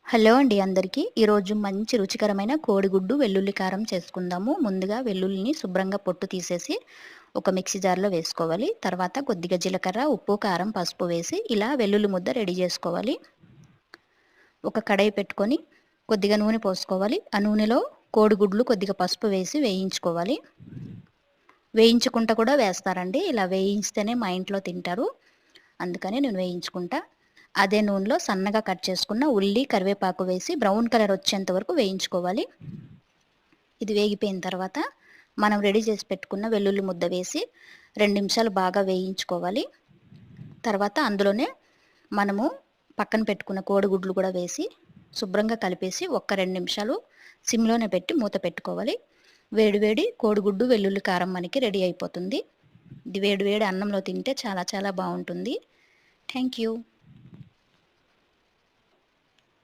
Hello అండి అందరికీ. ఈరోజు మంచి రుచికరమైన కోడిగుడ్డు వెల్లుల్లి కారం చేసుకుందాము. ముందుగా వెల్లుల్లిని శుభ్రంగా పొట్టు తీసేసి ఒక మిక్సీ జార్‌లో వేసుకోవాలి. తర్వాత కొద్దిగా జీలకర్ర, ఉప్పు, కారం, పసుపు వేసి ఇలా వెల్లుల్లి ముద్ద రెడీ చేసుకోవాలి. ఒక కడాయి పెట్టుకొని కొద్దిగా నూనె పోసుకోవాలి. ఆ నూనెలో కోడిగుడ్లు కొద్దిగా పసుపు వేసి వేయించుకోవాలి. వేయించుకుంటా కూడా వేస్తారండి. ఇలా వేయిస్తేనే మా ఇంట్లో తింటారు. అందుకని నేను వేయించుకుంటా. అదే నూనెలో సన్నగా కట్ చేసుకున్న ఉల్లి, కరివేపాకు వేసి బ్రౌన్ కలర్ వచ్చేంత వరకు వేయించుకోవాలి. ఇది వేగిపోయిన తర్వాత మనం రెడీ చేసి పెట్టుకున్న వెల్లుల్లి ముద్ద వేసి 2 నిమిషాలు బాగా వేయించుకోవాలి. తర్వాత అందులోనే మనము పక్కన పెట్టుకున్న కోడిగుడ్లు కూడా వేసి శుభ్రంగా కలిపేసి ఒక్క 2 నిమిషాలు సిమ్‌లోనే పెట్టి మూత పెట్టుకోవాలి. వేడి వేడి కోడిగుడ్డు వెల్లుల్లి కారం మనకి రెడీ అయిపోతుంది. ఇది వేడి వేడి అన్నంలో తింటే చాలా చాలా బావుంటుంది. Thank you.